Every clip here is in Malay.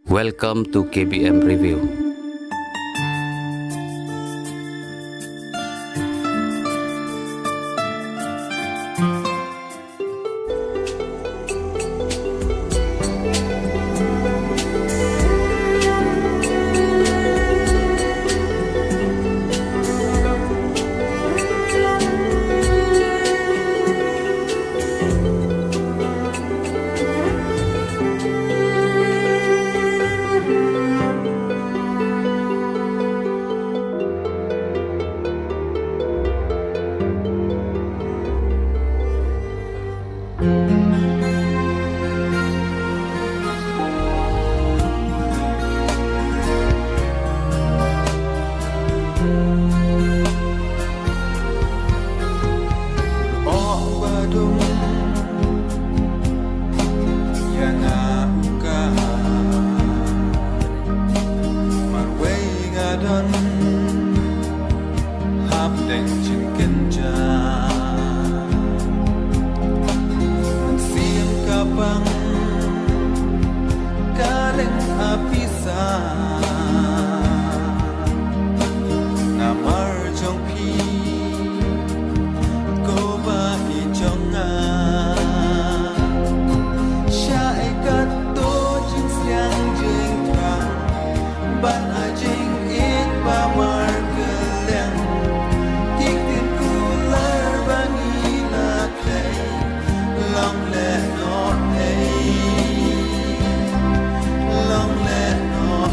Welcome to KBM Review. Long let not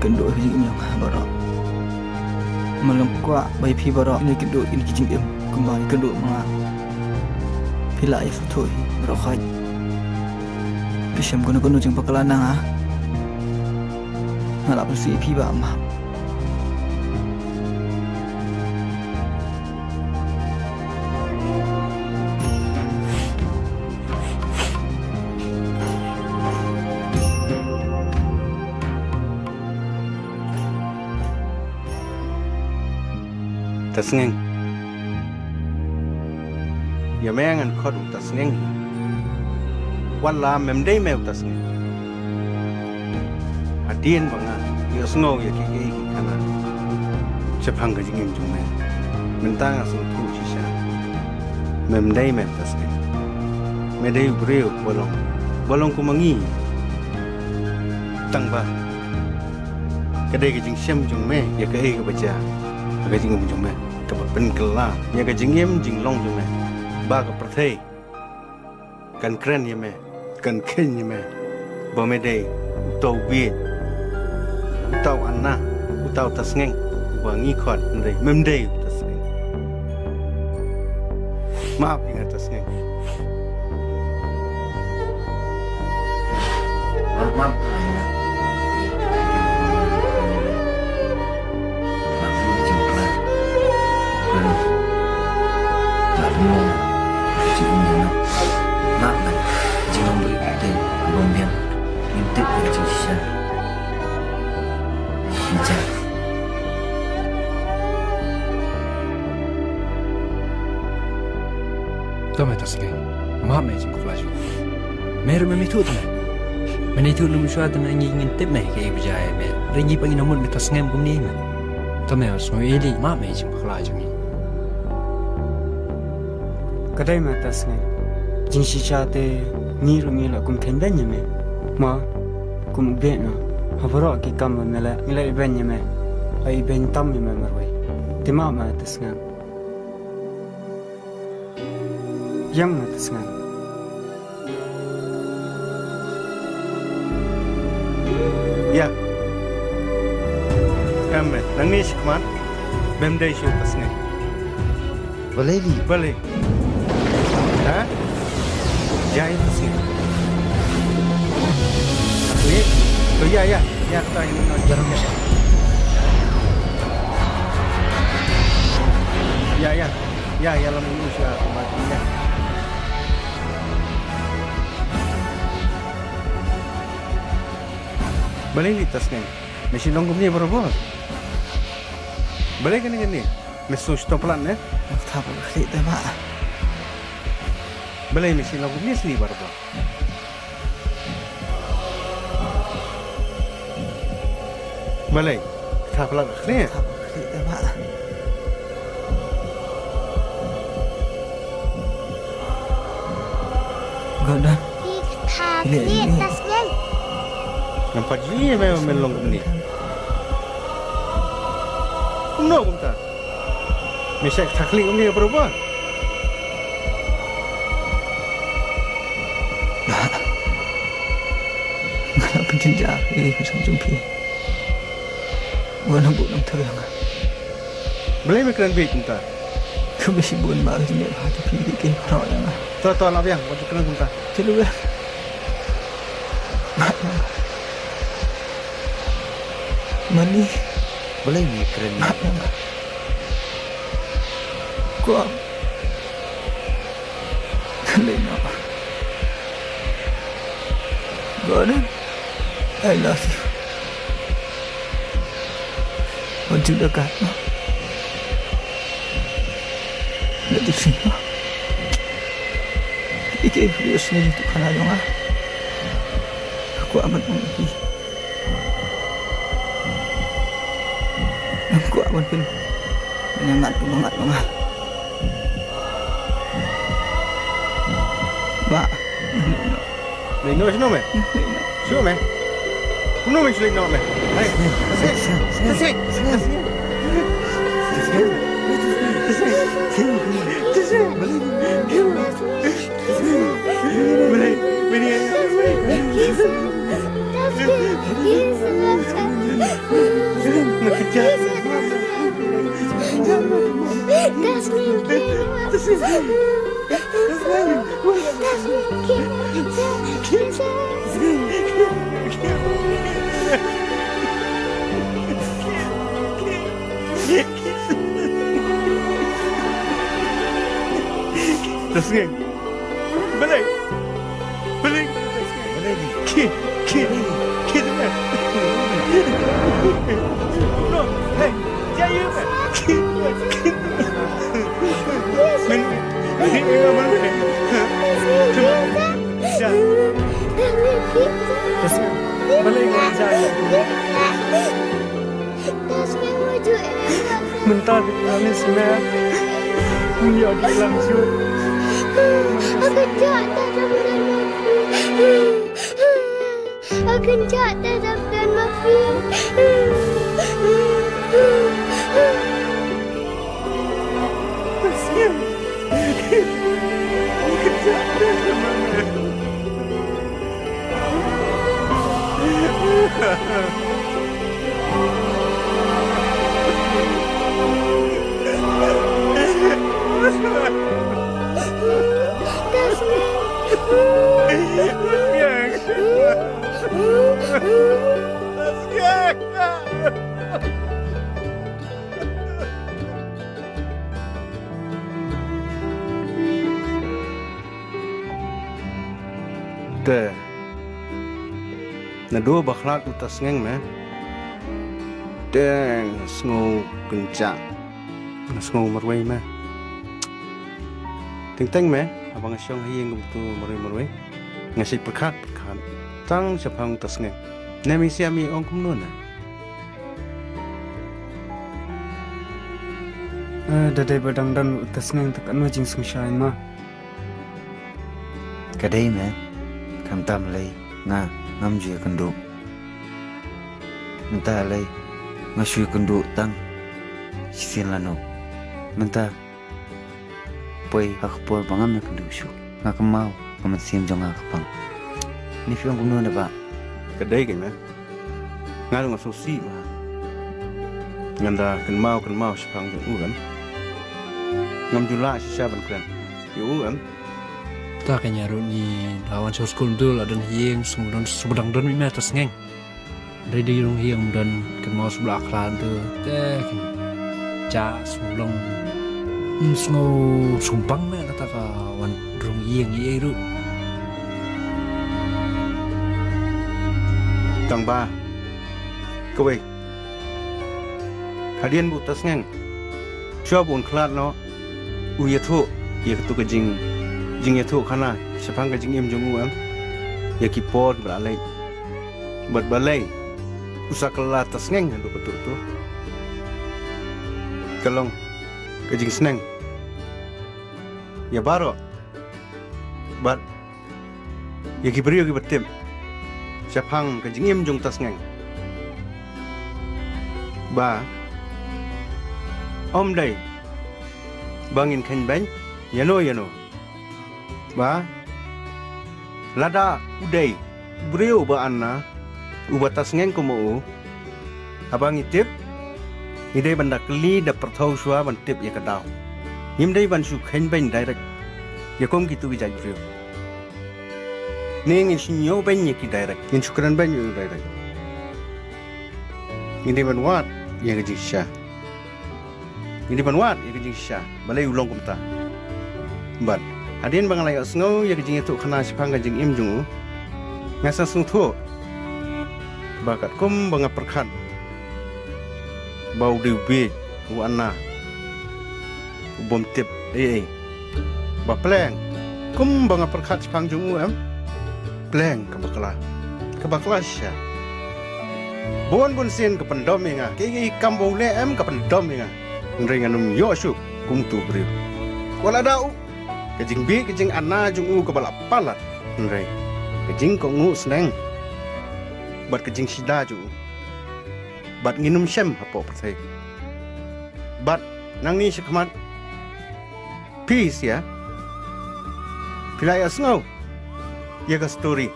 kendo hijing yang barak malam kuat bayi pi barak ini kendo ini kicing kembali kendo mga pila ay foto barakay pisam kono jeng pakalanang ngalap si pi ba ma tasngeng ya mengan khodu tasngeng wala memdei meu tasngeng adien banga ya sngo ya ki kana chapang ga jingim jume mentang asu tu chisha memdei meu tasngeng medei breu bolong kumangi tangba kadai ga jing syam jume ya kai ga baca ga jingim jume tepat penkela ya ga jingim jinglong jume ba ga prathai kan kren yeme kan ken yeme ba medei utau bi utau anna utau tasngeng ba ngi khot ndai memdei tasngeng maaf ingat tasngeng maaf Tome tasngeng, maaf mejim kuflaju. Mer memitu tu, menitu lumuswa tu ingin tip meh ke ibu jaya mer. Ringi pagi namun metasngem kumni mer. Tome asmo ili maaf mejim kuflaju ni. Kadai matasngem, jinsi cate ni rungi la kum kendanya me, ma kum bena. Habarok ki kam mela ibenya me, ai ben tam me marwai. Tima matasngem. Yang matasngem. ya kamet nangis kman memdei show tasngeng boleh ha jai tasngeng ni oh ya ta ini jarang ya lam ini sudah matinya boleh ni tasngeng mesin nongkum ni berapa boleh kan ni mesin stoplan ne tak apa kali dah mak boleh mesin nongkum ni sini berapa boleh tak apa ni tak apa kali dah mak goda Lihat tasnya. nampak je memang melong ni no kumta mesin taklik ni berapa ngala penjenja ini kusam jumpi wana bu nam thang boleh mekran bi kumta kami si bun ba ni ha tu pi ke khro yang to la biang waktu kena kumta chelu ya mani boleh ni keren kuat Lena Gordon I love you Wajib dekat Nanti sini Iki video sendiri tu kan ada aku amat mengerti aku amat pun menyengat banget Ba, Lino sino me? Sino me? Uno me lino me. Hey, tasik. Tasik. Tasngeng. Balik. Balik. Ki dengar. No, hey, jaya kan? Men, enggak boleh. Cuma, ya. Tasngeng, balik dengan jaya. Mentah di dalam semen. Punya di dalam siut. Akan jatuh dalam mafia. Te, na dua baklat utas ngeng me, deng sngau kencang, sngau marwai me, ting me, abang asyong hiyeng gum tu marwai, ngasih perkat, tang siapang utas ngeng, nami siami ong kum nuna. Dadai badang dan utas ngeng tekan majing sungshain ma. Kadai me kam tam lay nga ngam ju kendu. Menta lay ngasui kendu tang sisin lano. Menta poi hakpor bangam na kendu syu. Nga kemau kamat sim jong akpang. Ni fiong kumno na ba. Kadai ke me, ngalu ngaso si ma. Nganda kan mau siapang jong ugan. Ngam jula siapa kan? Ugan. Ta kanya ro ni lawan sa school dul adan hiyeng sumudon subadang don mi metas ngeng. Dari di rong hiyeng dan kan mau sebelah aklan tu teh ca sulong sngo sumpang me kata ka wan rong hiyeng ye ru. Kang ba, kowe hadian butas ngeng. Coba un klat no, uya tu, ya ketu kejing ya tu kana, sepang kejing im jong uam, ya kipot beralai, balai, usah kelat tas ngeng tu ketu tu, kalong kejing seneng, ya baro, ya kibrio kibertim, sepang kejing im jong tas ngeng, ba. Om day, bangin kan bang, yano, ba, lada uday, brio ba anna, ubatas ngeng kumu, abang itip, idai banda keli da pertau shua ban tip ya kadau, day ban su kan bang direct, ya kom gitu bijaj brio, neng isinyo bang ya ki direct, yin syukuran bang ya direct, idai ban wat, ya kejisya. Ini panwat ya kejing sya balai ulong kumta bat hadin bang layak sngau ya kejing itu kena sipang kejing im jungu ngasa sung thu bakat kum bang perkat bau diubi wana bom tip ba pleng kum bang perkat sipang jungu pleng kebakla sya bon sin ke pendom inga ke kambau le ke pendom inga ringanum yosuk kum tu beri. Wala dau kejing bi kejing anna jungu ke balap palat nrei. Kejing ko ngu seneng. Bat kejing sida ju. Bat nginum syem hapo pertai. Bat nang ni sekmat. Peace ya. Pilai asngau. Ya ka story.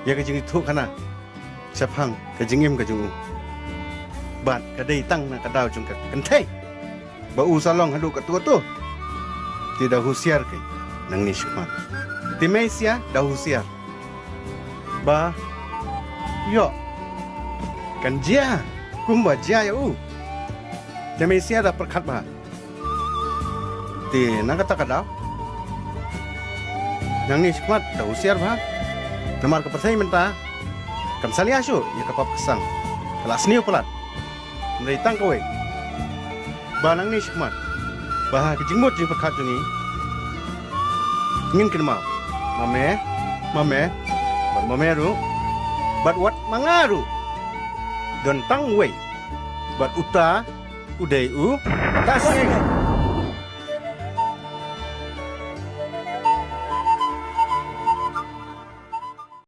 Ya kejing itu kana. Sapang kejing im kejungu. Bat kadai tang na kadau jung ka kentai. Bau salong hadu ketua tu, Tidak husiar ke nang ni shukman. Ti Malaysia dah husiar. Ba yo kan dia kumba dia ya u. Ti Malaysia dah perkat ba. Ti nang kata kadau. Nang ni shukman dah husiar ba. Namar ke pertai menta. Kam salia syu ya kapap kesang. Kelas niu pelat. Meritang kowe. Ba nang ni shukman. Bah kejimut jing perkat tu ni. Ingin kena mau. Mame, bat mame ru, bat wat mangaru, dan tang wei, bat uta, udai u, tas